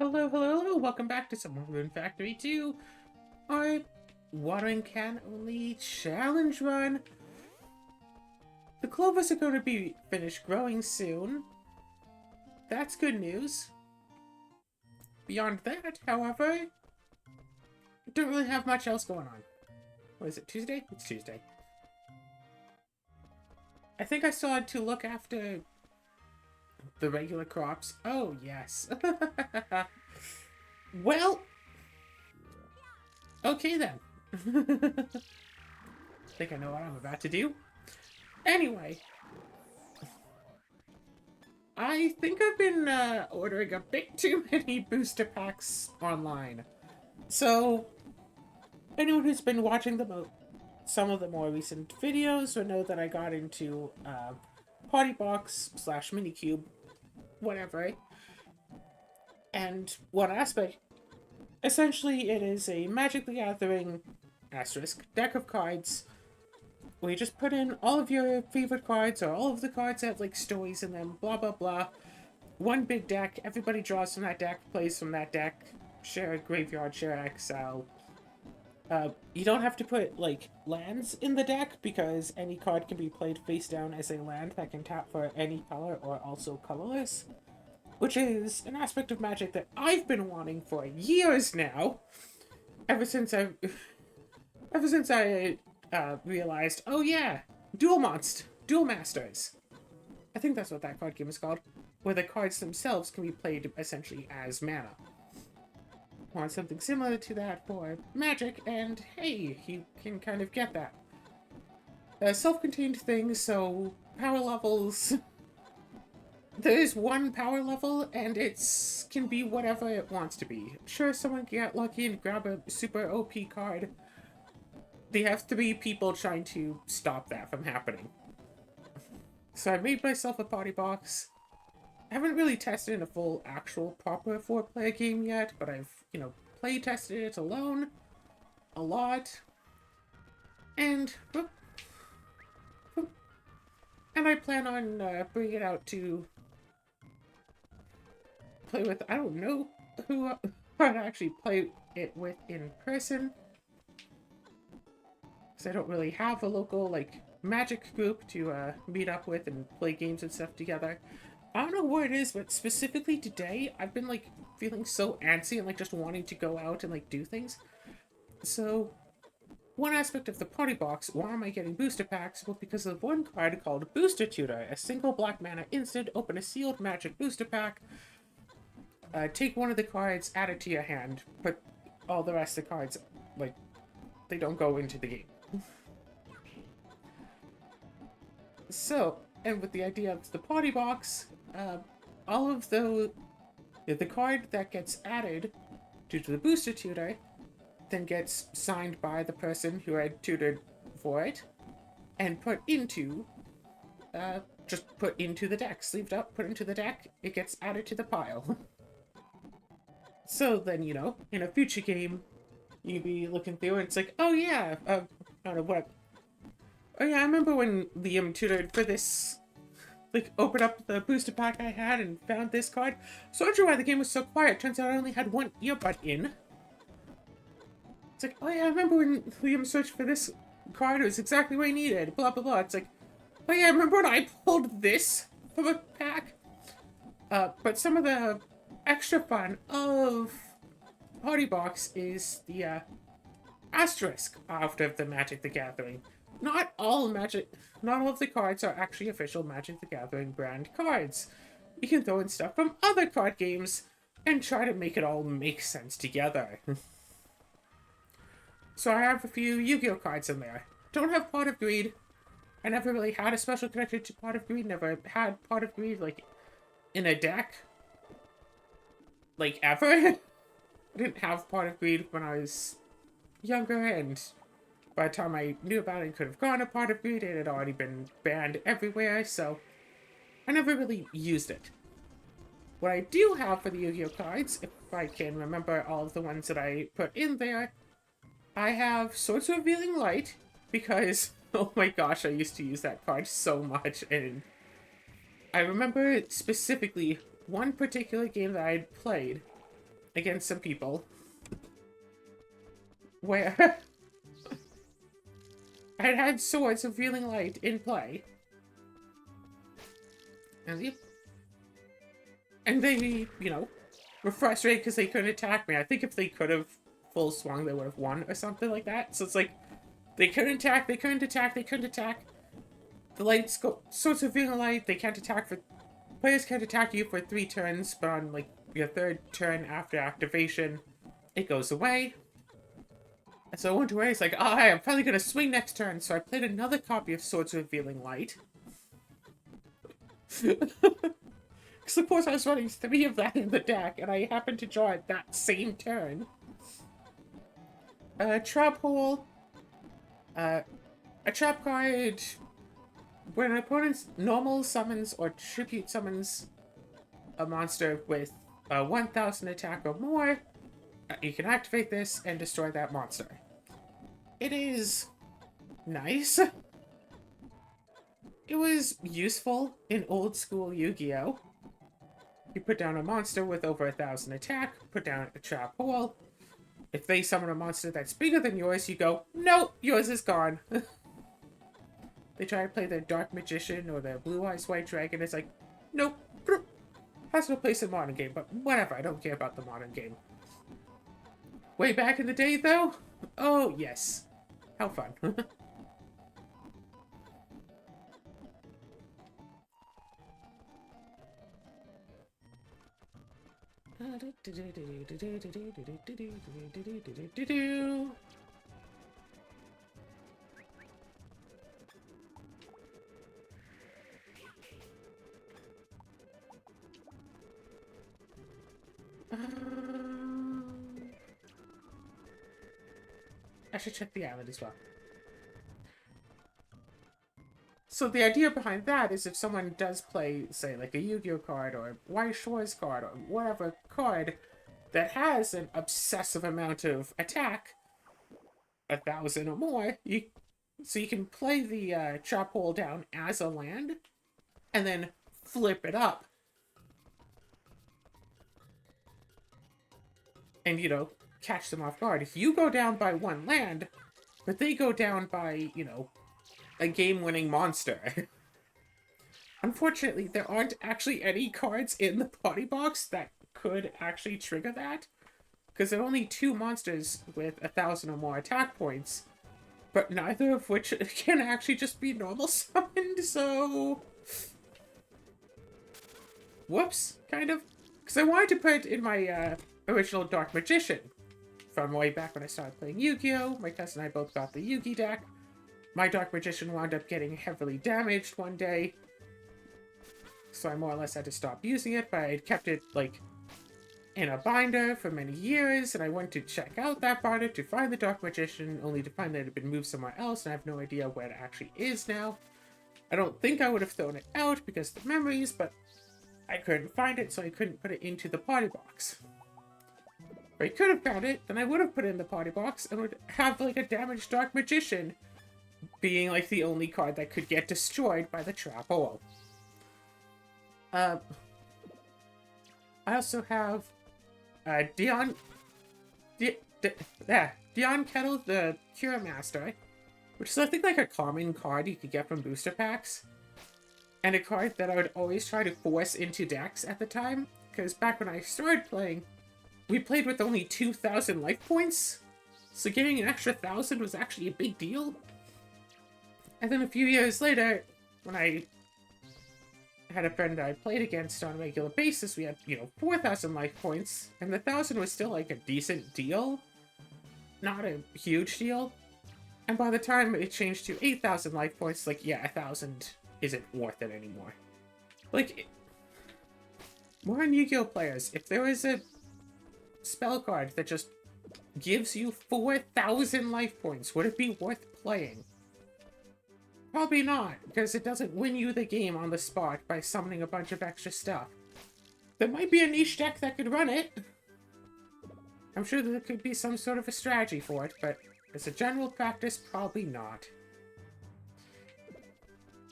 Hello, hello, hello. Welcome back to some more Rune Factory 2. Our watering can only challenge run. The clovers are going to be finished growing soon. That's good news. Beyond that, however, don't really have much else going on. What is it, Tuesday? It's Tuesday. I think I still had to look after the regular crops. Oh, yes. Well, okay then. Think I know what I'm about to do. Anyway, I think I've been ordering a bit too many booster packs online. So, anyone who's been watching some of the more recent videos will know that I got into Party Box / Minikube, whatever. And one aspect, essentially, it is a Magic the Gathering asterisk deck of cards where you just put in all of your favorite cards or all of the cards that have like stories in them, blah blah blah. One big deck, everybody draws from that deck, plays from that deck, share a graveyard, share exile. You don't have to put like lands in the deck because any card can be played face down as a land that can tap for any color or also colorless. Which is an aspect of Magic that I've been wanting for years now. Ever since I realized, oh yeah, Duel Masters. I think that's what that card game is called, where the cards themselves can be played essentially as mana. Want something similar to that for Magic, and hey, you can kind of get that. Self-contained things, so power levels. There is one power level, and it can be whatever it wants to be. Sure, someone can get lucky and grab a super OP card. They have 3 people trying to stop that from happening. So I made myself a party box. I haven't really tested in a full, actual, proper 4-player game yet, but I've, play tested it alone a lot. And, and I plan on bringing it out to play with, I don't know who I'd actually play it with in person. I don't really have a local, Magic group to meet up with and play games and stuff together. I don't know what it is, but specifically today, I've been, feeling so antsy and, just wanting to go out and, do things. So, one aspect of the party box, why am I getting booster packs? Well, because of one card called Booster Tutor, a single black mana instant, open a sealed Magic booster pack, take one of the cards, add it to your hand, put all the rest of the cards, they don't go into the game. So, and with the idea of the party box, all of the card that gets added due to the booster tutor then gets signed by the person who had tutored for it and put into the deck, sleeved up, put into the deck, it gets added to the pile. So then, in a future game, you'd be looking through and it's like, oh yeah, I don't know what. Oh yeah, I remember when Liam tutored for this, opened up the booster pack I had and found this card. So I wonder why the game was so quiet. Turns out I only had one earbud in. It's like, oh yeah, I remember when Liam searched for this card, it was exactly what he needed, blah blah blah. It's like, oh yeah, I remember when I pulled this from a pack? But some of the extra fun of Party Box is the asterisk after the Magic the Gathering. Not all of the cards are actually official Magic the Gathering brand cards. You can throw in stuff from other card games and try to make it all make sense together. So I have a few Yu-Gi-Oh cards in there. Don't have Pot of Greed. I never really had a special connection to Pot of Greed. Never had Pot of Greed, in a deck. Ever. I didn't have Pot of Greed when I was younger, and by the time I knew about it and could have gone to Pot of Greed, it had already been banned everywhere, so I never really used it. What I do have for the Yu-Gi-Oh cards, if I can remember all of the ones that I put in there, I have Swords of Revealing Light, because, oh my gosh, I used to use that card so much, and I remember specifically one particular game that I had played against some people where I had Swords of Revealing Light in play. And they, you know, were frustrated because they couldn't attack me. I think if they could have full swung, they would have won or something like that. So it's like, they couldn't attack, they couldn't attack, they couldn't attack. The lights go, Swords of Revealing Light, they can't attack for, players can't attack you for 3 turns, but on, like, your 3rd turn after activation, it goes away. And so I went away, it's like, oh, hey, I'm finally gonna swing next turn. So I played another copy of Swords of Revealing Light. Because of course I was running 3 of that in the deck, and I happened to draw it that same turn. Trap Hole. A trap card. When an opponent normal summons or tribute summons a monster with 1,000 attack or more, you can activate this and destroy that monster. It is nice. It was useful in old school Yu-Gi-Oh! You put down a monster with over 1,000 attack, put down a trap hole. If they summon a monster that's bigger than yours, you go, nope, yours is gone. They try to play their Dark Magician or their Blue Eyes White Dragon. It's like, nope, has no place in modern game, but whatever, I don't care about the modern game. Way back in the day, though? Oh, yes. How fun. I should check the island as well. So the idea behind that is if someone does play, say, like a Yu-Gi-Oh card or White Shores card or whatever card that has an obsessive amount of attack, 1,000 or more, so you can play the Trap Hole down as a land and then flip it up. And, you know, catch them off guard. If you go down by 1 land, but they go down by, you know, a game-winning monster. Unfortunately, there aren't actually any cards in the party box that could actually trigger that. Because there are only 2 monsters with 1,000 or more attack points. But neither of which can actually just be normal summoned, so... Whoops, kind of. Because I wanted to put in my original Dark Magician. From way back when I started playing Yu-Gi-Oh! My cousin and I both got the Yu-Gi deck. My Dark Magician wound up getting heavily damaged one day. So I more or less had to stop using it, but I had kept it, like, in a binder for many years, and I went to check out that binder to find the Dark Magician, only to find that it had been moved somewhere else, and I have no idea where it actually is now. I don't think I would have thrown it out because of the memories, but I couldn't find it, so I couldn't put it into the party box. If I could have found it, then I would have put it in the party box and would have, like, a damaged Dark Magician being, like, the only card that could get destroyed by the Trap Hole. I also have Dion Kettle, the Cure Master, which is, I think, like a common card you could get from booster packs. And a card that I would always try to force into decks at the time, because back when I started playing, we played with only 2,000 life points, so getting an extra 1,000 was actually a big deal. And then a few years later, when I had a friend I played against on a regular basis, we had, you know, 4,000 life points, and the 1,000 was still, like, a decent deal. Not a huge deal. And by the time it changed to 8,000 life points, like, yeah, 1,000 isn't worth it anymore. Like, modern Yu-Gi-Oh! Players, if there is a spell card that just gives you 4,000 life points, would it be worth playing? Probably not, because it doesn't win you the game on the spot by summoning a bunch of extra stuff. There might be a niche deck that could run it. I'm sure there could be some sort of a strategy for it, but as a general practice, probably not.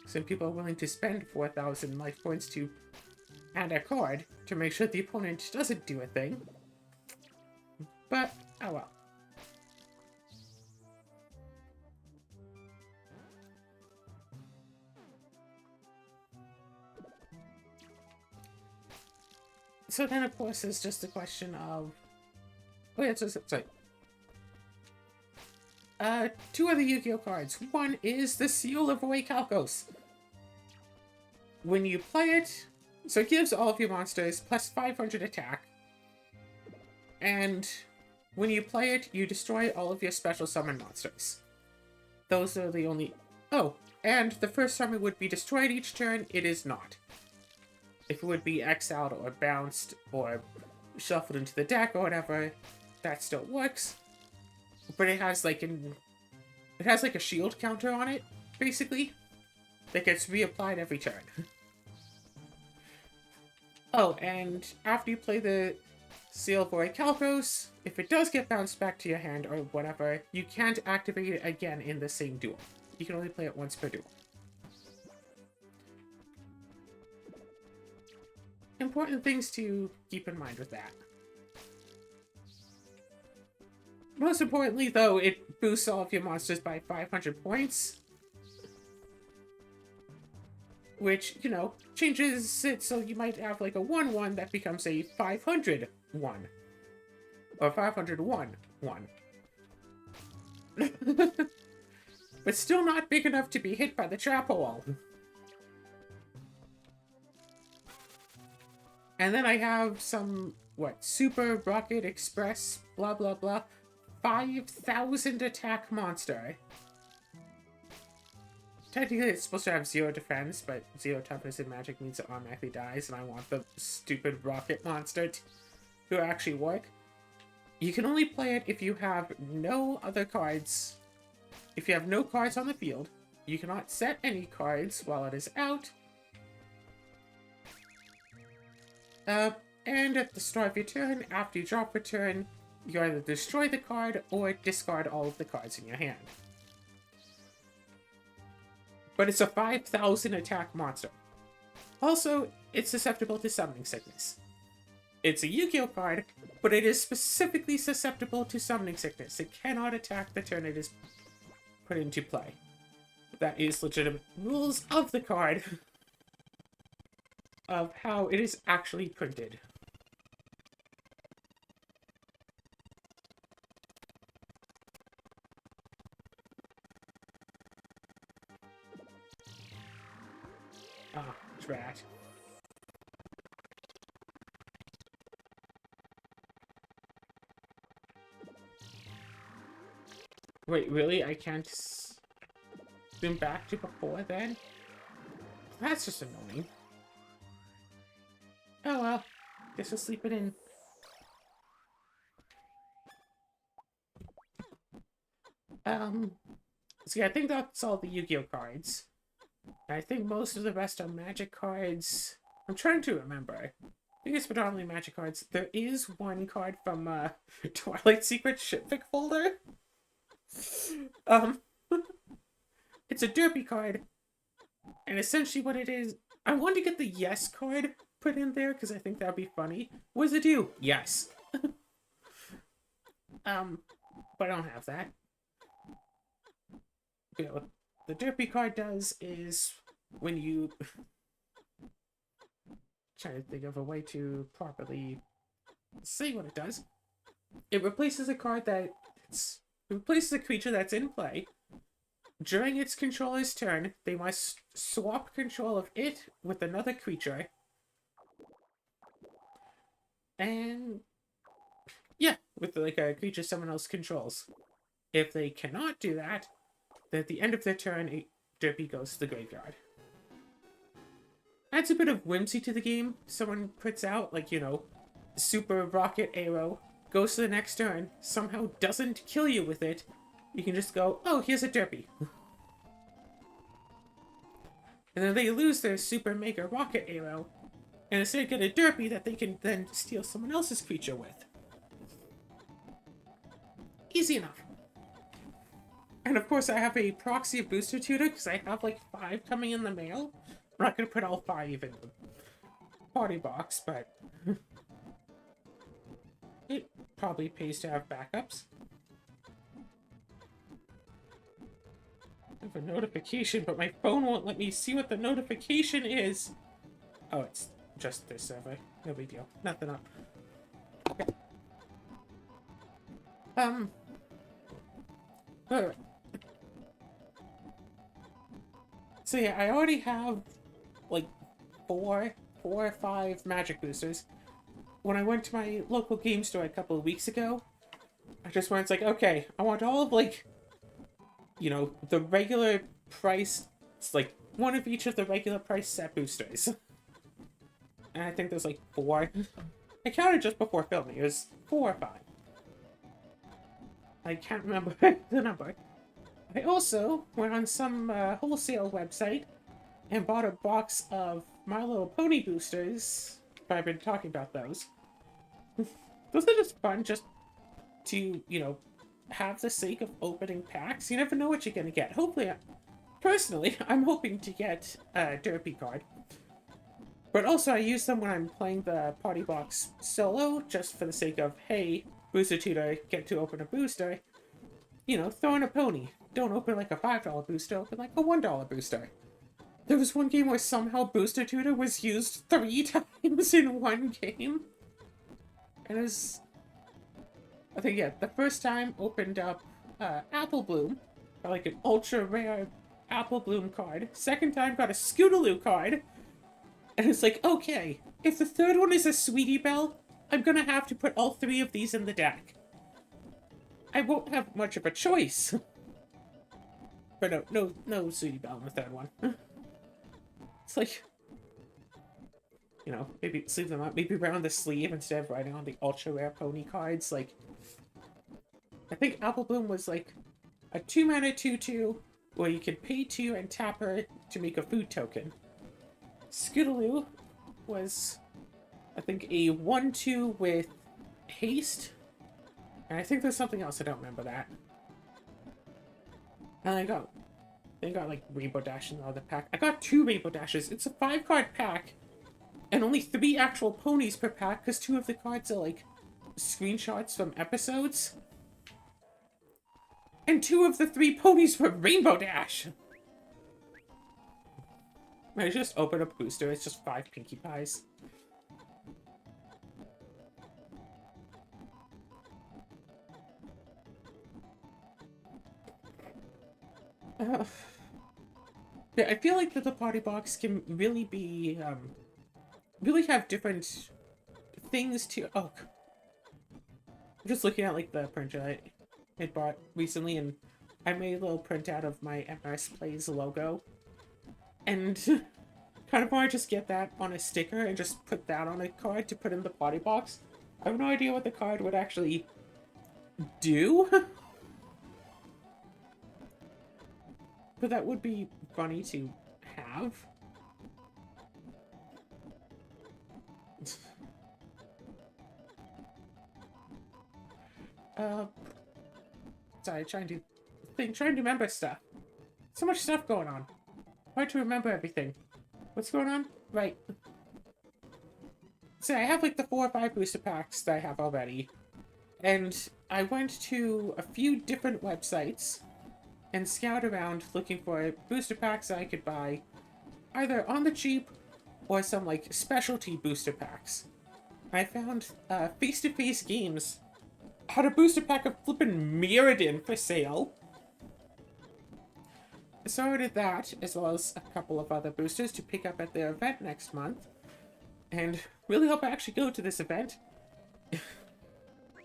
Some people are willing to spend 4,000 life points to add a card to make sure the opponent doesn't do a thing. But, oh well. So then, of course, it's just a question of... Oh, yeah, sorry. Two other Yu-Gi-Oh cards. One is the Seal of Calcos. When you play it, so it gives all of your monsters plus 500 attack. And when you play it, you destroy all of your special summon monsters. Those are the only... Oh, and the first summon would be destroyed each turn. It is not. If it would be exiled or bounced or shuffled into the deck or whatever, that still works. But it has like a shield counter on it, basically, that gets reapplied every turn. Oh, and after you play the Seal of Calcos, if it does get bounced back to your hand or whatever, you can't activate it again in the same duel. You can only play it once per duel. Important things to keep in mind with that. Most importantly, though, it boosts all of your monsters by 500 points. Which, you know, changes it so you might have like a 1-1 that becomes a 500-1. Or 501-1. But still not big enough to be hit by the trap wall. And then I have some, Super Rocket Express, blah blah blah, 5,000 attack monster. Technically it's supposed to have 0 defense, but 0 toughness in Magic means it automatically dies, and I want the stupid rocket monster to actually work. You can only play it if you have no other cards. If you have no cards on the field, you cannot set any cards while it is out. And at the start of your turn, after you drop a turn, you either destroy the card or discard all of the cards in your hand. But it's a 5,000 attack monster. Also, it's susceptible to Summoning Sickness. It's a Yu-Gi-Oh card, but it is specifically susceptible to Summoning Sickness. It cannot attack the turn it is put into play. That is legitimate rules of the card, of how it is actually printed. Ah, drat. Wait, really? I can't zoom back to before then? That's just annoying. Oh well, guess I'll sleep it in. So yeah, I think that's all the Yu-Gi-Oh cards. I think most of the rest are Magic cards. I'm trying to remember. I think it's predominantly Magic cards. There is one card from Twilight Secret Shipfic folder. It's a derpy card. And essentially what it is, I want to get the yes card put in there because I think that'd be funny. What does it do? Yes. But I don't have that. You know, what the derpy card does is when you trying to think of a way to properly say what it does. It replaces a card it replaces a creature that's in play. During its controller's turn, they must swap control of it with another creature. And yeah, with like a creature someone else controls. If they cannot do that, then at the end of their turn, a derpy goes to the graveyard. Adds a bit of whimsy to the game. Someone puts out, like, you know, Super Rocket Arrow, goes to the next turn, somehow doesn't kill you with it. You can just go, oh, here's a derpy. And then they lose their Super Mega Rocket Arrow, and instead get a derpy that they can then steal someone else's creature with. Easy enough. And of course I have a proxy booster tutor, because I have like 5 coming in the mail. I'm not going to put all 5 in the party box, but... probably pays to have backups. I have a notification, but my phone won't let me see what the notification is. Oh, it's just this server. No big deal. Nothing up. Okay. Alright. So yeah, I already have like four or five magic boosters. When I went to my local game store a couple of weeks ago, I just went, it's like, okay, I want all of, like, you know, the regular price, it's like one of each of the regular price set boosters. And I think there's like 4. I counted just before filming, it was 4 or 5. I can't remember the number. I also went on some wholesale website and bought a box of My Little Pony boosters. I've been talking about those. Those are just fun, just to, you know, have the sake of opening packs. You never know what you're gonna get. Hopefully, personally, I'm hoping to get a Derpy card. But also, I use them when I'm playing the party box solo, just for the sake of, hey, booster tutor, get to open a booster. You know, throw in a pony. Don't open like a $5 booster, open like a $1 booster. There was one game where somehow Booster Tutor was used 3 times in one game. And it was... I think, yeah, the first time opened up Apple Bloom, like an ultra rare Apple Bloom card. Second time got a Scootaloo card. And it's like, okay, if the third one is a Sweetie Belle, I'm gonna have to put all 3 of these in the deck. I won't have much of a choice. But no Sweetie Belle in the third one. It's like, you know, maybe sleeve them up, maybe around the sleeve instead of writing on the ultra rare pony cards. Like, I think Apple Bloom was like a 2-mana 2/2 where you could pay 2 and tap her to make a food token. Scootaloo was, I think, a 1/2 with haste. And I think there's something else, I don't remember that. And they got like Rainbow Dash in the other pack. I got 2 Rainbow Dashes. It's a 5-card pack. And only 3 actual ponies per pack, because 2 of the cards are like screenshots from episodes. And 2 of the 3 ponies were Rainbow Dash. I just open up booster, it's just 5 Pinkie Pies. Yeah, I feel like that the party box can really be, really have different things to... Oh, I'm just looking at, like, the printer I had bought recently, and I made a little printout of my MRS Plays logo. And kind of want to just get that on a sticker and just put that on a card to put in the party box. I have no idea what the card would actually do. But that would be funny to have. Sorry, trying to remember stuff. So much stuff going on. Hard to remember everything. What's going on? Right. So I have like the 4 or 5 booster packs that I have already. And I went to a few different websites and scouted around looking for booster packs that I could buy either on the cheap or some like specialty booster packs. I found Face-to-Face Games had a booster pack of flippin' Mirrodin for sale. So I did that, as well as a couple of other boosters to pick up at their event next month. And really hope I actually go to this event.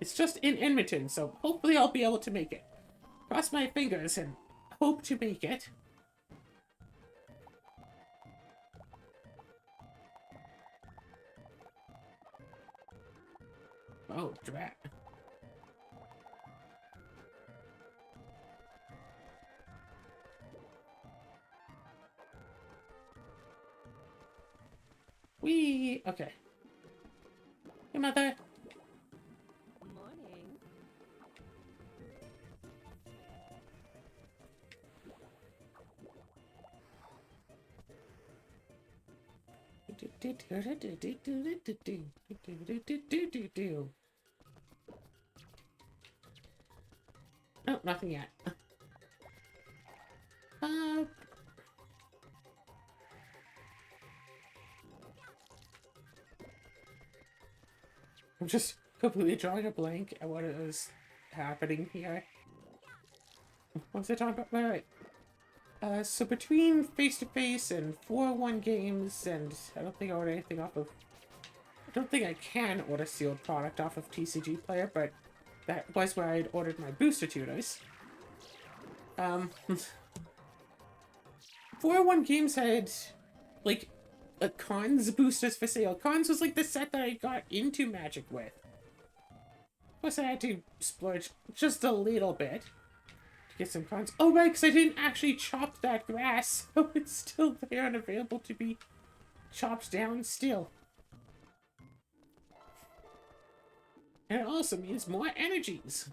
It's just in Edmonton, so hopefully I'll be able to make it. Cross my fingers and hope to make it. Oh, drat. Whee! Okay. Hey, Mother. Morning. Oh, nothing yet. Uh, I'm just completely drawing a blank at what is happening here. What was I talking about? Wait, wait. So between face-to-face and 401 games, and I don't think I ordered anything off of... I don't think I can order sealed product off of TCG Player, but that was where I'd ordered my booster tutors. 401 games had, like, a Cons boosters for sale. Cons was like the set that I got into Magic with. Plus I had to splurge just a little bit to get some Cons. Oh right, because I didn't actually chop that grass, so it's still there and available to be chopped down still. And it also means more energies.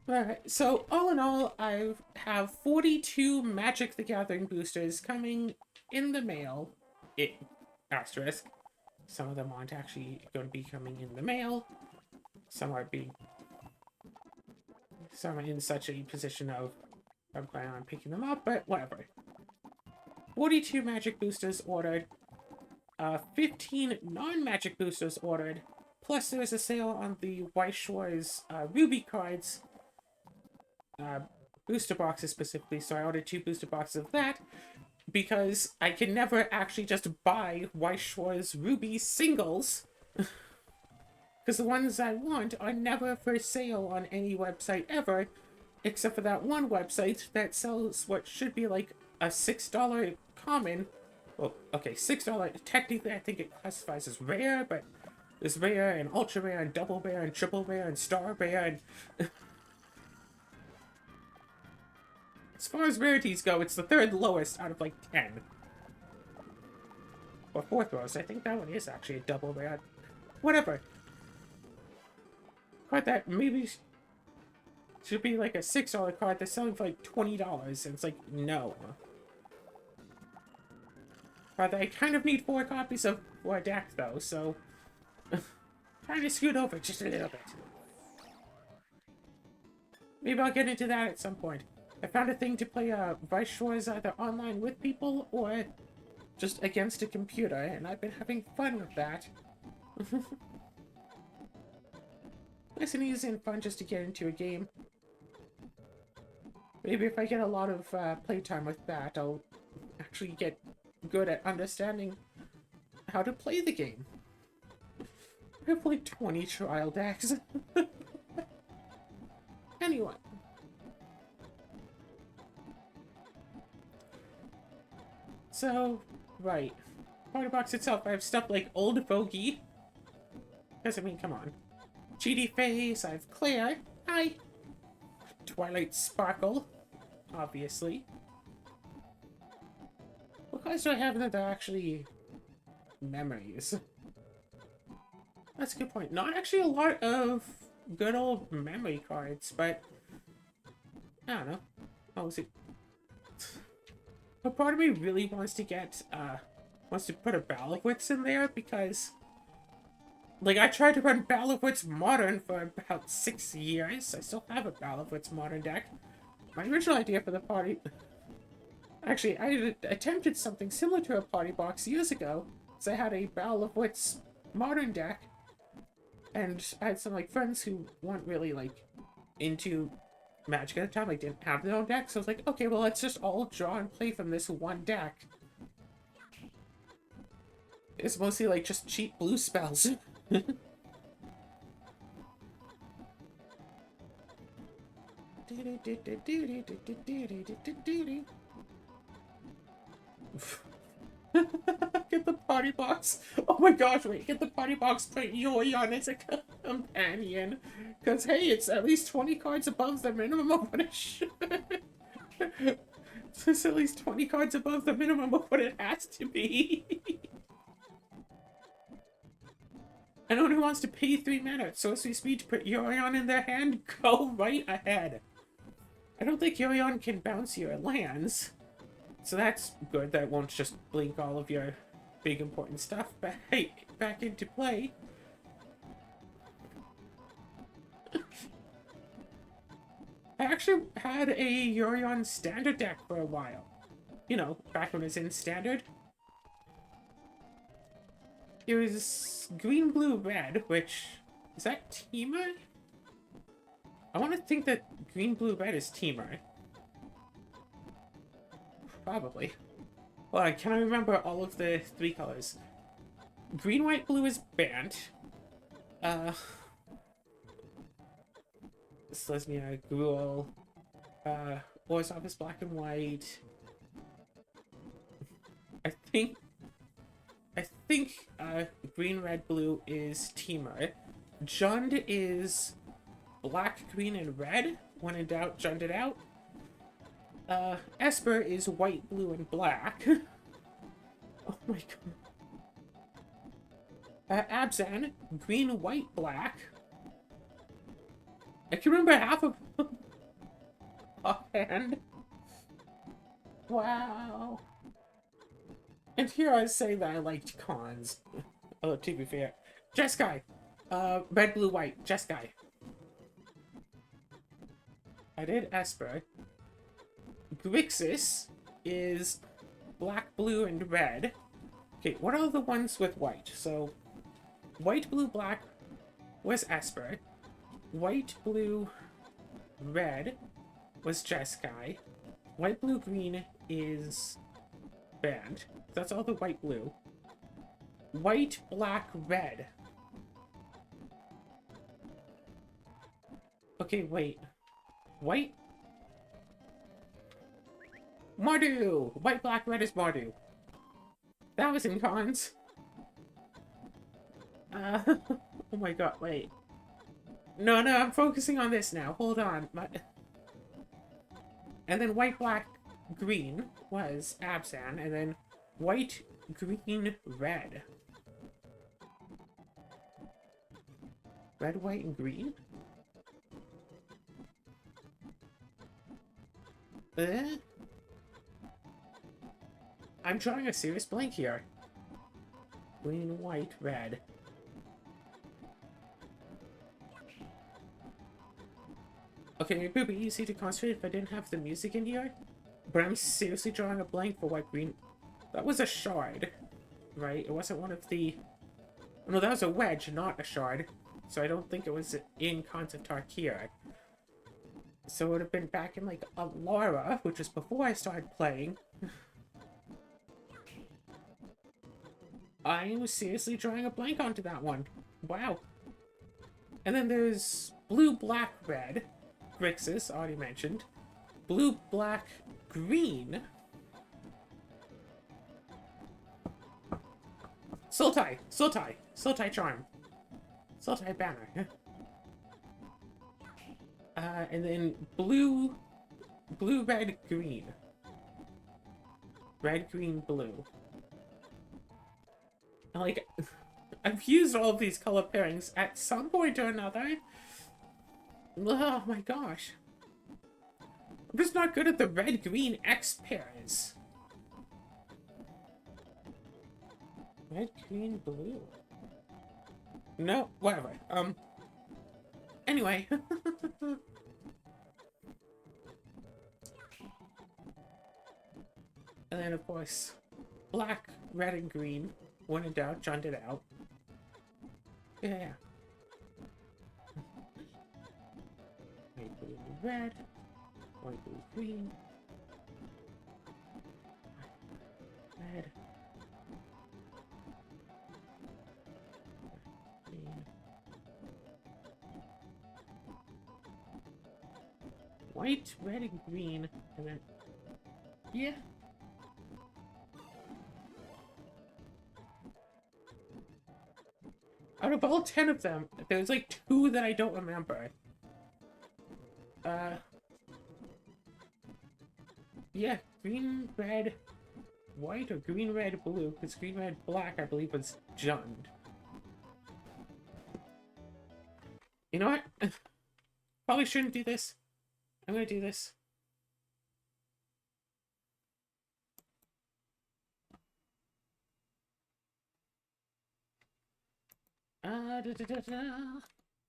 Alright, so all in all, I have 42 Magic the Gathering boosters coming in the mail. Asterisk. Some of them aren't actually going to be coming in the mail. Some are in such a position of I'm planning on picking them up, but whatever. 42 Magic boosters ordered. 15 non-Magic boosters ordered. Plus there's a sale on the White Shores Ruby cards. Booster boxes specifically, so I ordered 2 booster boxes of that. Because I can never actually just buy White Shores Ruby singles. Because the ones I want are never for sale on any website ever. Except for that one website that sells what should be like a $6 common. Well, okay, $6. Technically, I think it classifies as rare, but there's rare and ultra rare and double rare and triple rare and star rare and... As far as rarities go, it's the 3rd lowest out of like 10. Or 4th lowest. I think that one is actually a double rare. Whatever. Card that maybe should be like a $6 card that's selling for like $20, and it's like, no. Card that I kind of need 4 copies of for a deck though, so trying to scoot over just a little bit. Maybe I'll get into that at some point. I found a thing to play Vice Shores either online with people or just against a computer, and I've been having fun with that. Nice and easy and fun just to get into a game. Maybe if I get a lot of playtime with that, I'll actually get good at understanding how to play the game. I have like 20 trial decks. Anyway. So, right. Party box itself, I have stuff like Old Bogey. Because, I mean, come on. Cheaty Face, I have Claire. Hi. Twilight Sparkle. Obviously. What cards do I have that are actually memories? That's a good point. Not actually a lot of good old memory cards, but I don't know. Oh, is it? But part of me really wants to get, wants to put a Balowitz in there because, like, I tried to run Balowitz Modern for about 6 years. I still have a Balowitz Modern deck. My original idea for the party... Actually, I attempted something similar to a party box years ago. So I had a Balowitz Modern deck. And I had some, like, friends who weren't really, like, into Magic at the time. Like, didn't have their own deck. So I was like, okay, well, let's just all draw and play from this one deck. It's mostly, like, just cheap blue spells. Get the party box. Oh my gosh, wait, get the party box, put Yoi on it. companion. Because, hey, it's at least 20 cards above the minimum of what it should. It's at least 20 cards above the minimum of what it has to be. Anyone who wants to pay 3 mana at sorcery speed to put Yorion in their hand, go right ahead. I don't think Yorion can bounce your lands. So that's good. That won't just blink all of your big important stuff back into play. I actually had a Yorion standard deck for a while. You know, back when it was in standard. It was green, blue, red, which... Is that Temur? I want to think that green, blue, red is Temur. Probably. Well, can I remember all of the 3 colors? Green, white, blue is Bant. Selesnya, Gruul. War's Office, black and white. I think green, red, blue is Temur. Jund is black, green, and red. When in doubt, Jund it out. Esper is white, blue, and black. Oh my god. Abzan, green, white, black. I can remember half of them offhand. Wow. And here I say that I liked cons. Oh, to be fair. Jeskai. Red, blue, white. Jeskai. I did Esper. Grixis is black, blue, and red. Okay, what are the ones with white? So, white, blue, black was Esper. White, blue, red was Jeskai. White, blue, green is Band. That's all the white, blue. White, black, red. Okay, wait. White? Mardu! White, black, red is Mardu. That was in cons. Oh my god, wait. No, I'm focusing on this now. Hold on. And then white, black, green was Abzan, and then white, green, red. Red, white, and green? I'm drawing a serious blank here. Green, white, red. Okay, it would be easy to concentrate if I didn't have the music in here. But I'm seriously drawing a blank for white, green. That was a shard, right? It wasn't one of the... No, that was a wedge, not a shard. So I don't think it was in Cons of Tarkir. So it would have been back in, like, Alara, which was before I started playing. I was seriously drawing a blank onto that one. Wow. And then there's blue, black, red. Grixis, already mentioned. Blue, black, green. Sultai Charm. Sultai Banner. And then blue, red, green. Red, green, blue. And like, I've used all of these color pairings at some point or another. Oh my gosh. I'm just not good at the red-green X pairs. Red, green, blue. No, whatever. Anyway. And then, of course, black, red, and green. When in doubt, John did it out. Yeah. White, blue, red. White, blue, green. Red. Green. White, red, and green. And then... Yeah. Out of all 10 of them, there's like 2 that I don't remember. Yeah, green, red, white, or green, red, blue. Because green, red, black, I believe, was Jund. You know what? Probably shouldn't do this. I'm gonna do this.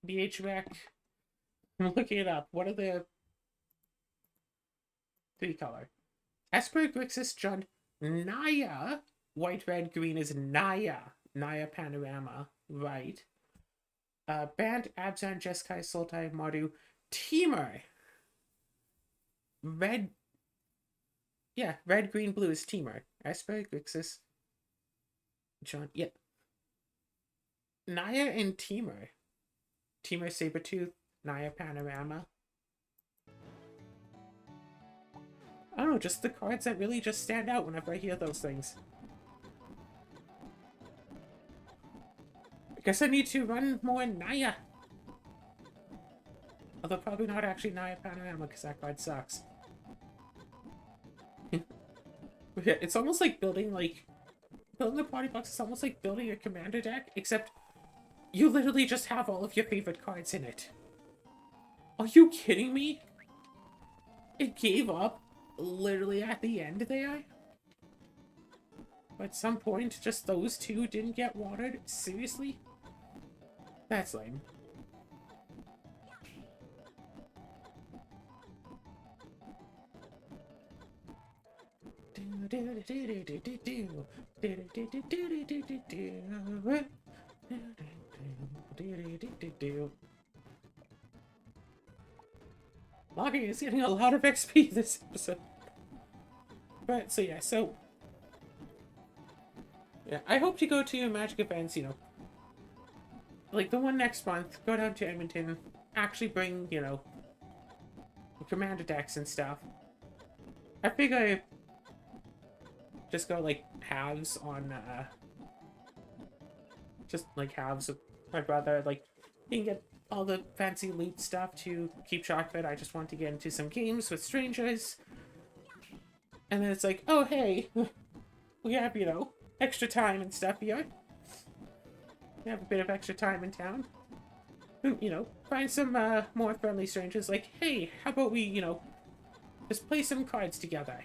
BHVAC. I'm looking it up. What are the 3 color? Esper, Grixis, Jund, Naya. White, red, green is Naya. Naya Panorama. Right. Band, Abzan, Jeskai, Sultai, Mardu, Temur. Red. Yeah, red, green, blue is Temur. Esper, Grixis, Jund. Yeah. Naya and Temur. Temur, Sabertooth, Naya Panorama. I don't know, just the cards that really just stand out whenever I hear those things. I guess I need to run more Naya. Although probably not actually Naya Panorama, because that card sucks. Yeah, it's almost like building a party box is almost like building a commander deck, except you literally just have all of your favorite cards in it. Are you kidding me? It gave up literally at the end there. At some point, just those 2 didn't get watered? Seriously? That's lame. Logging is getting a lot of XP this episode. But, so yeah, yeah, I hope to go to Magic events, you know, like the one next month, go down to Edmonton, actually bring, you know, commander decks and stuff. I figure just go, like, halves on, just, like, halves of my brother, like, you can get all the fancy loot stuff to keep track of it. I just want to get into some games with strangers. And then it's like, oh, hey, we have, you know, extra time and stuff here. We have a bit of extra time in town. You know, find some more friendly strangers. Like, hey, how about we, you know, just play some cards together?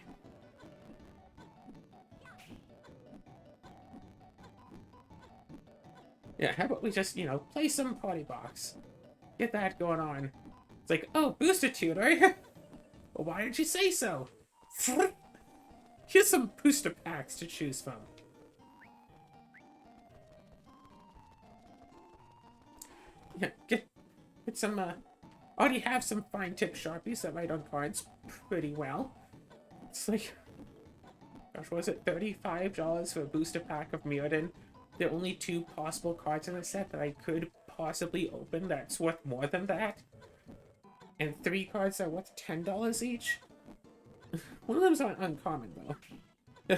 Yeah, how about we just, you know, play some party box? Get that going on. It's like, oh, booster tutor? Well, why didn't you say so? Here's some booster packs to choose from. Yeah, get some, already have some fine tip Sharpies that write on cards pretty well. It's like, gosh, what was it, $35 for a booster pack of Mirrodin? There are only 2 possible cards in the set that I could possibly open that's worth more than that. And 3 cards that are worth $10 each. One of them's not uncommon, though.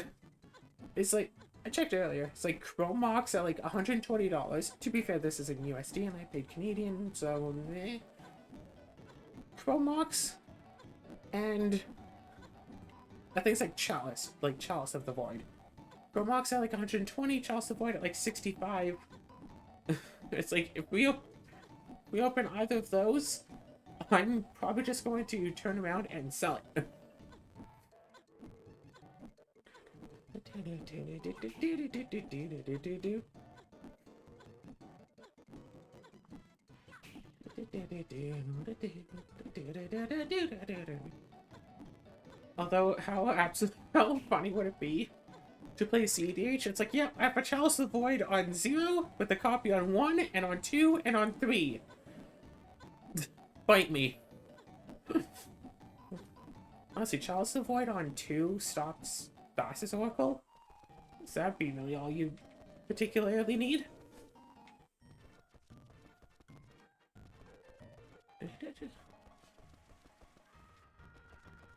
It's like, I checked earlier, it's like Chrome Mox at like $120. To be fair, this is in USD and I paid Canadian, so eh. Chrome Mox and I think it's like Chalice of the Void. Chrome Mox at like 120, Chalice of the Void at like 65. It's like, if we open either of those, I'm probably just going to turn around and sell it. Although, how funny would it be to play CDH? It's like, yeah, I have a Chalice of the Void on 0, with a copy on 1, and on 2, and on 3. Bite me. Honestly, Chalice of the Void on 2 stops Thassa's Oracle? So that'd be really all you particularly need.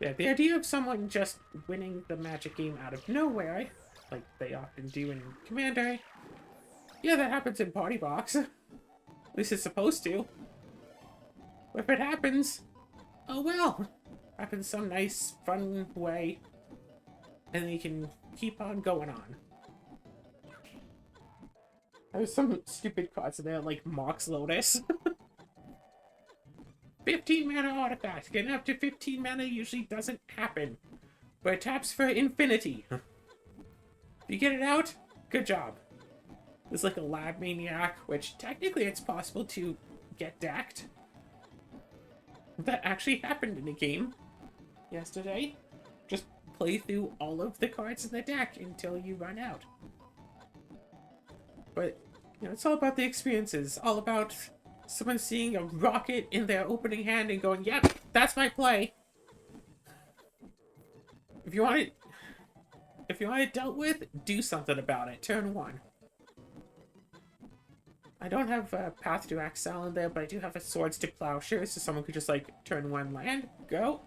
Yeah, the idea of someone just winning the Magic game out of nowhere, like they often do in Commander, Yeah, that happens in Party Box. At least it's supposed to. But if it happens, oh well. Happens some nice, fun way. And then you can keep on going on. There's some stupid cards in there, like Mox Lotus. 15 mana artifact. Getting up to 15 mana usually doesn't happen. But it taps for infinity. If you get it out, good job. There's like a Lab Maniac, which technically it's possible to get decked. That actually happened in a game yesterday. Just play through all of the cards in the deck until you run out. But, you know, it's all about the experiences. All about someone seeing a rocket in their opening hand and going, yep, that's my play. If you want it dealt with, do something about it. Turn 1. I don't have Path to Exile in there, but I do have a Swords to Plowshares, so someone could just, like, turn 1 land, go.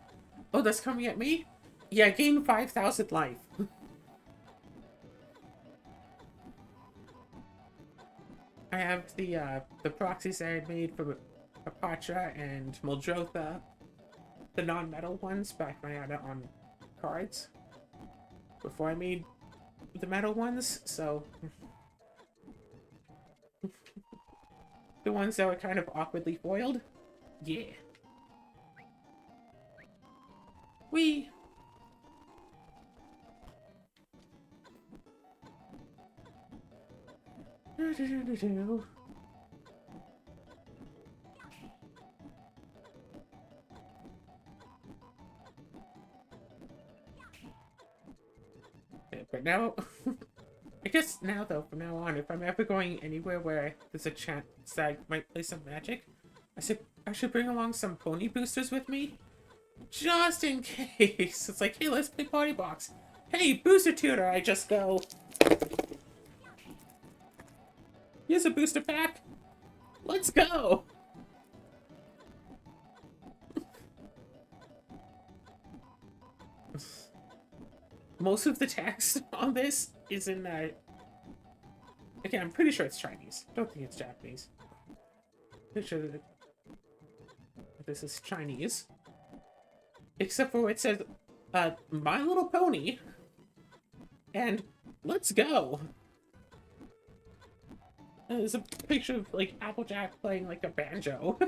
Oh, that's coming at me? Yeah, gain 5,000 life. I have the proxies that I had made for Apatra and Muldrotha, the non-metal ones, back when I had it on cards, before I made the metal ones, so... the ones that were kind of awkwardly foiled? Yeah. Whee! But now, I guess now though, from now on, if I'm ever going anywhere where there's a chance that I might play some Magic, I should bring along some pony boosters with me, just in case. It's like, hey, let's play Party Box. Hey, booster tutor, I just go. Here's a booster pack. Let's go. Most of the text on this is in again, I'm pretty sure it's Chinese. Don't think it's Japanese. Pretty sure that this is Chinese. Except for it says, My Little Pony. And let's go. And there's a picture of, like, Applejack playing, like, a banjo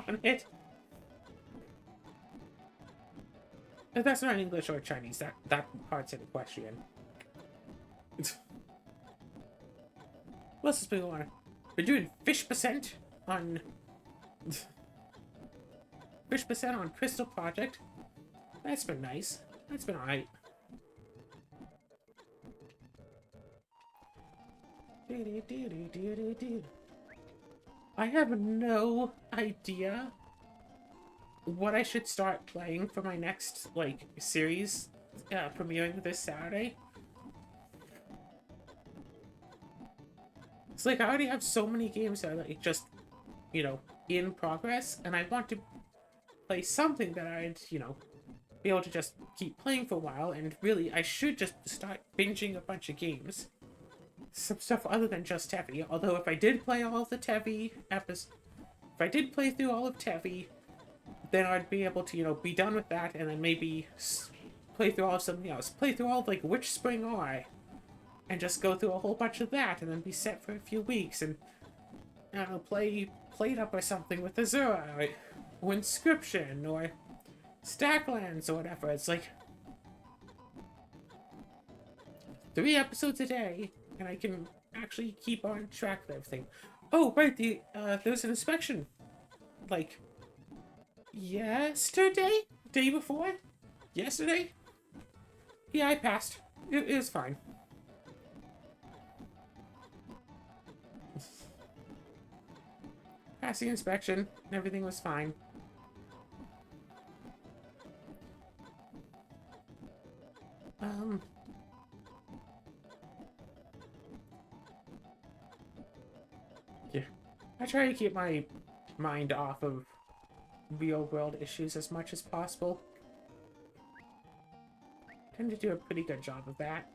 on it. If that's not English or Chinese, that part's in question. What else has been going on? We're doing fish percent on Crystal Project. That's been nice. That's been alright. I have no idea what I should start playing for my next, like, series premiering this Saturday. It's like I already have so many games that are, like, just, you know, in progress, and I want to play something that I'd, you know, be able to just keep playing for a while, and really, I should just start binging a bunch of games. Some stuff other than just Tevi, although if I did play all of the Tevi episodes, if I did play through all of Tevi, then I'd be able to, you know, be done with that, and then maybe play through all of something else. Play through all of, like, Which Spring Are I? And just go through a whole bunch of that, and then be set for a few weeks, and, I don't know, play Plate Up or something with Azura, or Inscription, or Stacklands, or whatever. It's like 3 episodes a day, and I can actually keep on track of everything. Oh, right, there was an inspection, like, yesterday? Day before? Yesterday? Yeah, I passed. It was fine. Passed the inspection, and everything was fine. Yeah. I try to keep my mind off of real-world issues as much as possible. Tend to do a pretty good job of that.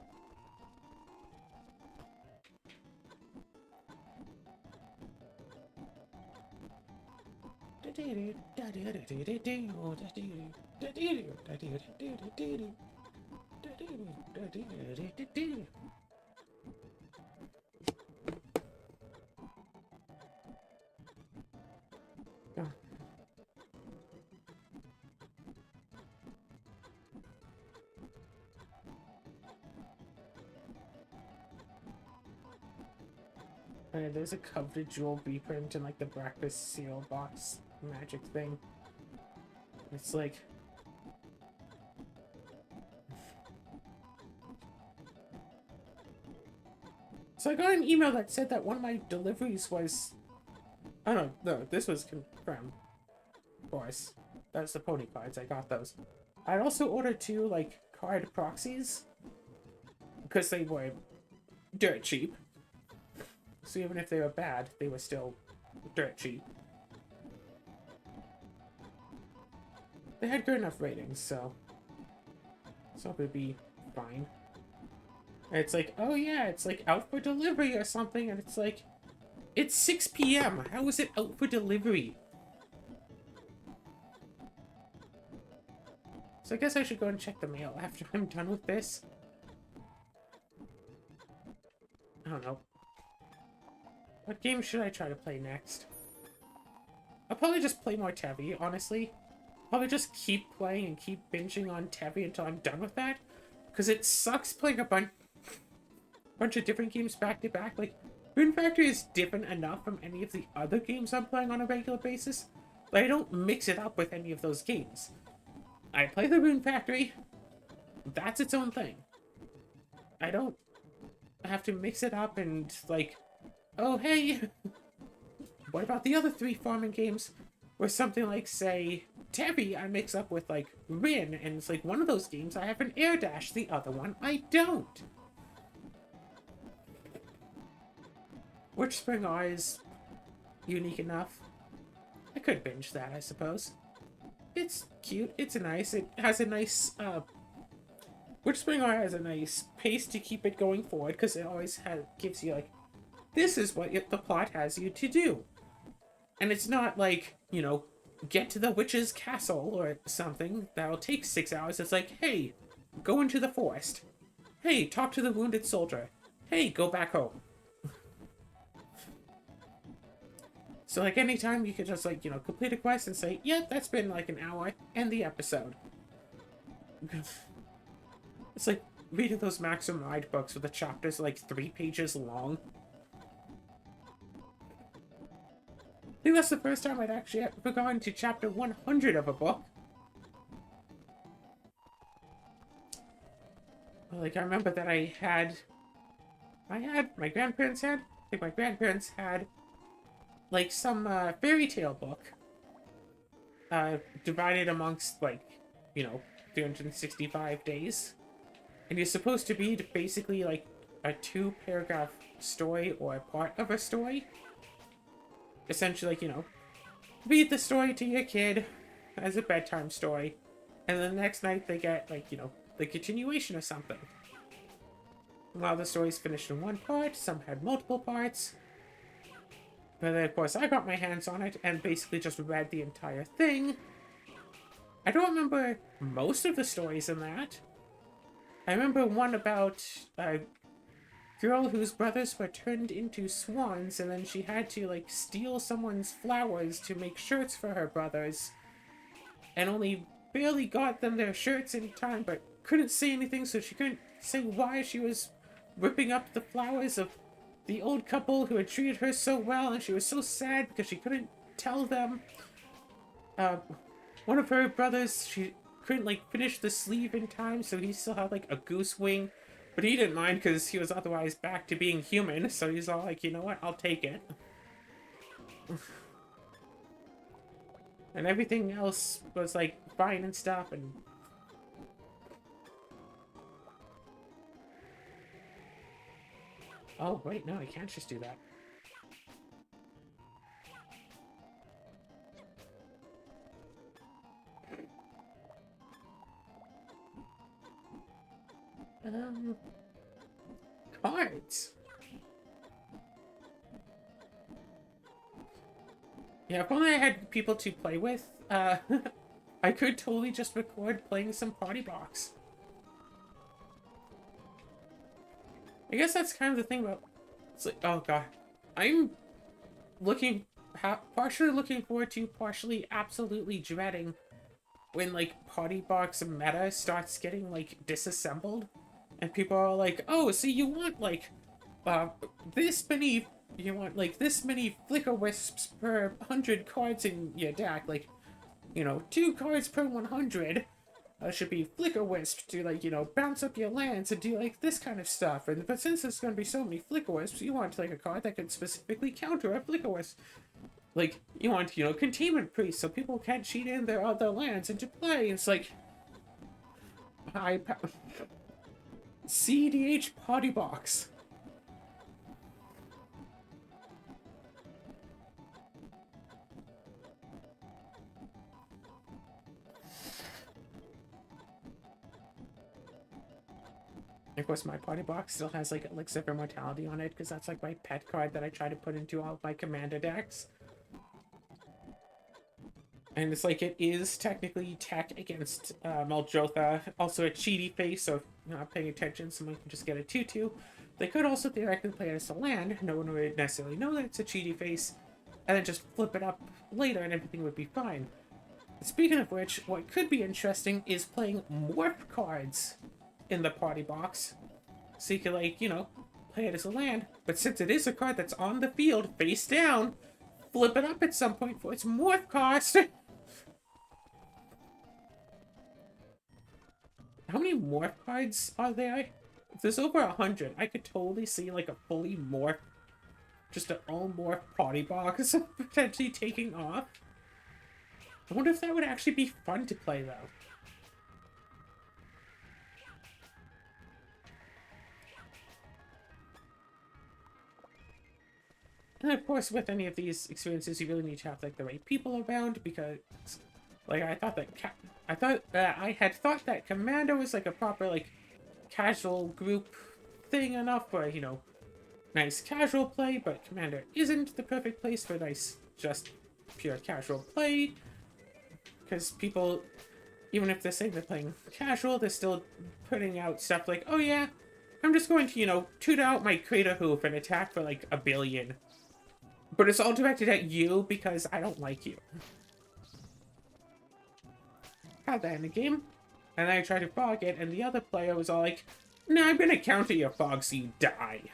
There's a coveted jewel reprint in like the breakfast cereal box magic thing. It's like, so I got an email that said that one of my deliveries was, oh no, this was confirmed. Of course, that's the pony cards. I got those. I'd also ordered 2 like card proxies because they were dirt cheap. So even if they were bad, they were still dirt cheap. They had good enough ratings, so it would be fine. And it's like, oh yeah, it's like out for delivery or something, and it's like, it's 6 p.m. How is it out for delivery? So I guess I should go and check the mail after I'm done with this. I don't know. What game should I try to play next? I'll probably just play more Tevi, honestly. Probably just keep playing and keep binging on Tevi until I'm done with that. Because it sucks playing a bunch of different games back to back. Like, Rune Factory is different enough from any of the other games I'm playing on a regular basis, but I don't mix it up with any of those games. I play the Rune Factory. That's its own thing. I don't have to mix it up and, like, oh, hey, what about the other 3 farming games? Where something like, say, Tevi I mix up with, like, Rune, and it's like one of those games I have an air dash, the other one I don't. Witch Spring R is unique enough. I could binge that, I suppose. It's cute, it's nice, it has a nice, Witch Spring R has a nice pace to keep it going forward, because it always gives you, like, this is what the plot has you to do. And it's not like, you know, get to the witch's castle or something that'll take 6 hours. It's like, hey, go into the forest. Hey, talk to the wounded soldier. Hey, go back home. So, like, anytime you could just, like, you know, complete a quest and say, yep, that's been like an hour, end the episode. It's like reading those Maxim Ride books where the chapters are like 3 pages long. I think that's the first time I'd actually ever gone to chapter 100 of a book. Like, I remember that my grandparents had, I think my grandparents had, like, some fairy tale book divided amongst, like, you know, 365 days. And you're supposed to be basically, like, a 2-paragraph story or a part of a story. Essentially, like, you know, read the story to your kid as a bedtime story, and then the next night they get, like, you know, the continuation or something. A lot of the stories finished in 1 part, some had multiple parts. But then, of course, I got my hands on it and basically just read the entire thing. I don't remember most of the stories in that. I remember one about a girl whose brothers were turned into swans, and then she had to, like, steal someone's flowers to make shirts for her brothers, and only barely got them their shirts in time, but couldn't say anything, so she couldn't say why she was ripping up the flowers of the old couple who had treated her so well, and she was so sad because she couldn't tell them. One of her brothers, she couldn't, like, finish the sleeve in time, so he still had, like, a goose wing. But he didn't mind because he was otherwise back to being human, so he's all like, you know what, I'll take it. And everything else was, like, fine and stuff, and... Oh, wait, no, I can't just do that. Cards. Yeah, if only I had people to play with, I could totally just record playing some Party Box. I guess that's kind of the thing about... It's like, oh god. I'm looking... partially looking forward to, partially absolutely dreading when, like, Party Box meta starts getting, like, disassembled. And people are like, oh, so you want, like, this many... You want, like, this many Flicker Wisps per 100 cards in your deck. Like, you know, 2 cards per 100 should be Flicker Wisp to, like, you know, bounce up your lands and do, like, this kind of stuff. But since there's going to be so many Flicker Wisps, you want, like, a card that can specifically counter a Flicker Wisp. Like, you want, you know, Containment Priest so people can't cheat in their other lands into play. It's like... CDH Party Box. Of course, my Party Box still has, like, Elixir of Immortality on it, because that's, like, my pet card that I try to put into all of my Commander decks. And it's like, it is technically tech against Muldrotha. Also a cheaty face, so if you're not paying attention, someone can just get a 2-2. They could also theoretically play it as a land. No one would necessarily know that it's a cheaty face. And then just flip it up later and everything would be fine. Speaking of which, what could be interesting is playing Morph cards in the Party Box. So you can, like, you know, play it as a land. But since it is a card that's on the field, face down, flip it up at some point for its Morph cost. How many Morph cards are there? If there's over 100, I could totally see, like, a fully Morph, just an all-Morph Party Box potentially taking off. I wonder if that would actually be fun to play, though. And of course, with any of these experiences, you really need to have, like, the right people around, because, like, I had thought that Commander was, like, a proper, like, casual group thing enough for, you know, nice casual play, but Commander isn't the perfect place for nice, just pure casual play, because people, even if they're saying they're playing casual, they're still putting out stuff like, oh yeah, I'm just going to, you know, toot out my Crater Hoof and attack for, like, 1 billion. But it's all directed at you because I don't like you. Had that in the game, and then I tried to fog it, and the other player was all like, nah, I'm gonna counter your fog so you die.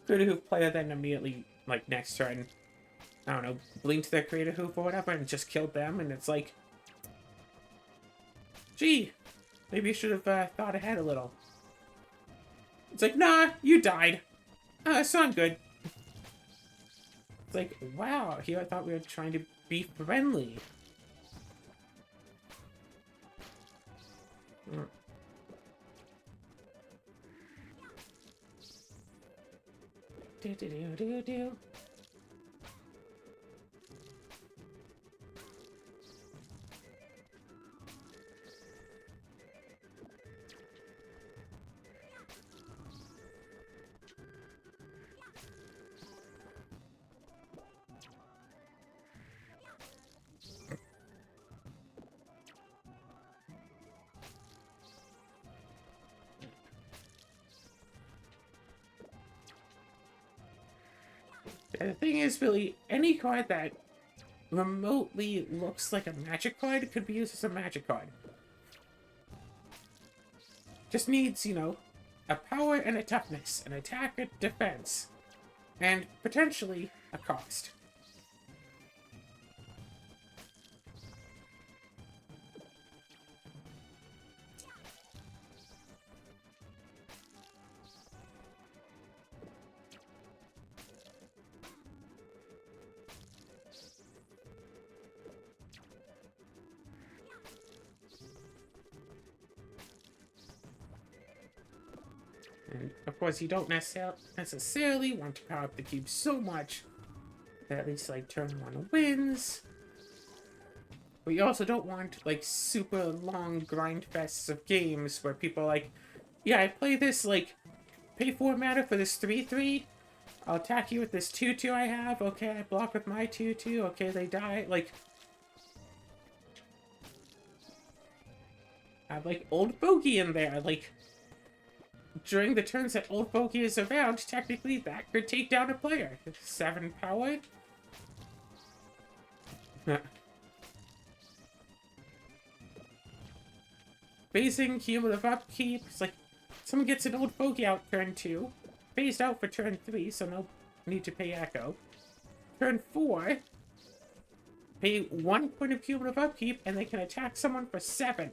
Crater Hoof player then immediately, like, next turn, I don't know, blinked their Crater Hoof or whatever and just killed them, and it's like, gee, maybe you should have thought ahead a little. It's like, nah, you died. So I'm good. It's like, wow, here I thought we were trying to be friendly. Do. And the thing is, really, any card that remotely looks like a magic card could be used as a magic card. Just needs, you know, a power and a toughness, an attack and defense, and potentially a cost. And of course, you don't necessarily want to power up the cube so much that at least, like, turn 1 wins. But you also don't want, like, super long grind fests of games where people are like, yeah, I play this, like, pay 4 mana for this 3/3, I'll attack you with this 2-2 I have. Okay, I block with my 2-2. Okay, they die. Like, I have, like, Old Bogey in there. Like, during the turns that Old Bogey is around, technically that could take down a player. 7 power. Phasing, cumulative upkeep. It's like, someone gets an Old Bogey out turn 2. Phased out for turn 3, so no need to pay Echo. Turn 4, pay 1 point of cumulative upkeep, and they can attack someone for 7.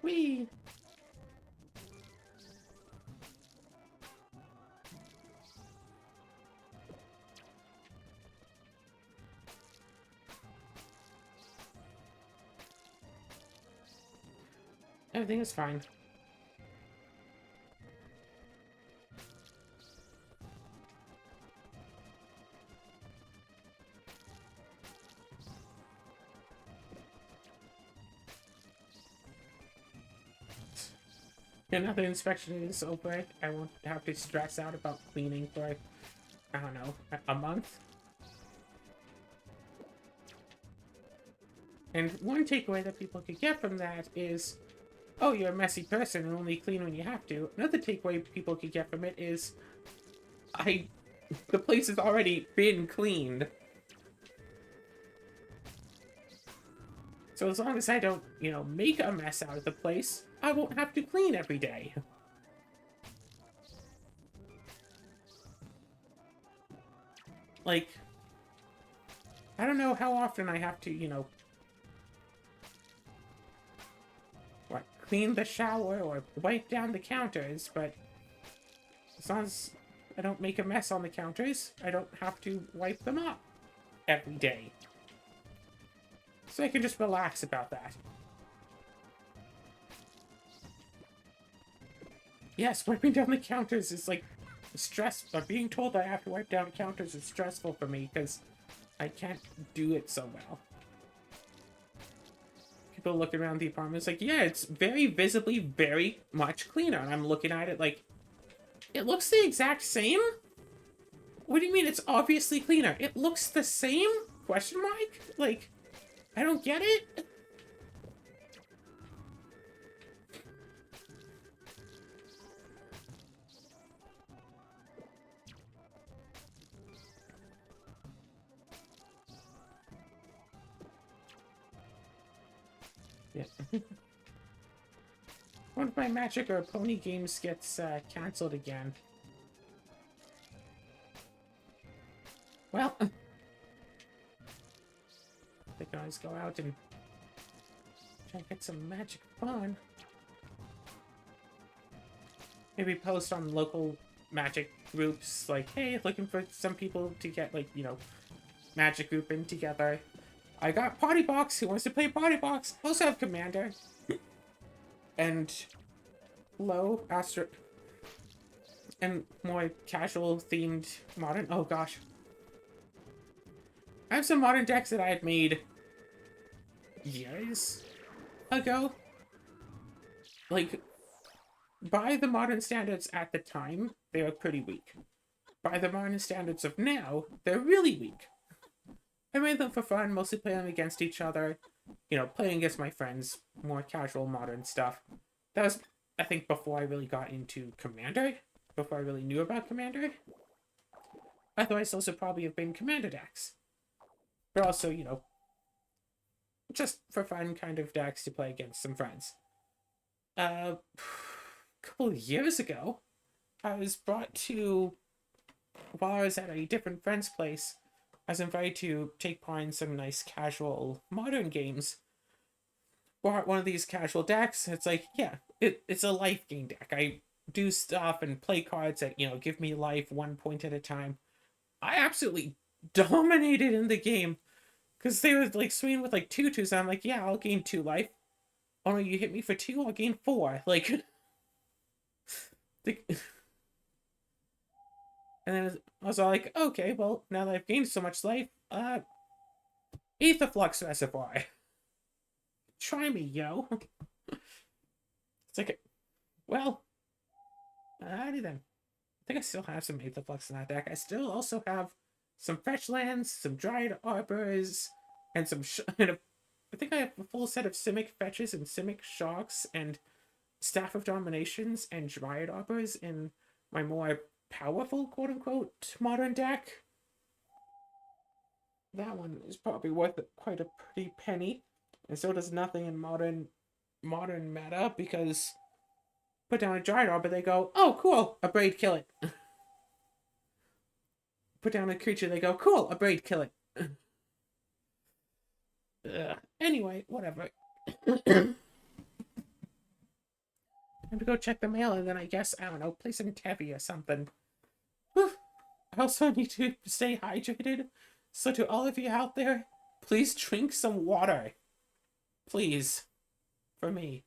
Whee! Everything is fine. And now the inspection is over, I won't have to stress out about cleaning for, I don't know, a month. And one takeaway that people could get from that is, oh, you're a messy person and only clean when you have to. Another takeaway people could get from it is, the place has already been cleaned. So as long as I don't, you know, make a mess out of the place, I won't have to clean every day. Like, I don't know how often I have to, you know, what, clean the shower or wipe down the counters, but as long as I don't make a mess on the counters, I don't have to wipe them up every day. So I can just relax about that. Yes, wiping down the counters is like stress. Being told that I have to wipe down counters is stressful for me because I can't do it so well. People look around the apartment, it's like, yeah, it's very visibly very much cleaner. And I'm looking at it like, it looks the exact same? What do you mean it's obviously cleaner? It looks the same? Question mark? Like, I don't get it. Yeah. One of my Magic or Pony games gets cancelled again. Well, they can always go out and try and get some Magic fun. Maybe post on local Magic groups, like, hey, looking for some people to get, like, you know, Magic group in together. I got Party Box. Who wants to play Party Box? Also have Commander. And low Astro. And more casual themed modern. Oh gosh. I have some modern decks that I had made years ago. Like, by the modern standards at the time, they were pretty weak. By the modern standards of now, they're really weak. I made them for fun, mostly play them against each other. You know, playing against my friends, more casual modern stuff. That was, I think, before I really got into Commander. Before I really knew about Commander. Otherwise, those would probably have been Commander decks. But also, you know, just for fun kind of decks to play against some friends. A couple of years ago, I was brought to, while I was at a different friend's place, I was invited to take part in some nice casual modern games. Bought one of these casual decks. It's like, yeah, it's a life gain deck. I do stuff and play cards that, you know, give me life 1 point at a time. I absolutely dominated in the game because they were like swinging with like 2/2s. I'm like, yeah, I'll gain 2 life. Oh no, you hit me for 2, I'll gain 4. Like, And then I was all like, okay, well, now that I've gained so much life, Ether Flux Reservoir. Try me, yo. It's like, well, alrighty then. I think I still have some Aether Flux in that deck. I still also have some fetch lands, some Dryad Arbors, and some I think I have a full set of Simic Fetches and Simic Shocks and Staff of Dominations and Dryad Arbors in my more powerful, quote-unquote, modern deck. That one is probably worth quite a pretty penny. And so does nothing in modern meta, because put down a Dryad Arbor, they go, oh, cool, a Braid, kill it. Put down a creature, they go, cool, a Braid, kill it. Anyway, whatever. Time to go check the mail, and then I guess, I don't know, play some Tevi or something. Whew. I also need to stay hydrated, so to all of you out there, please drink some water. Please. For me.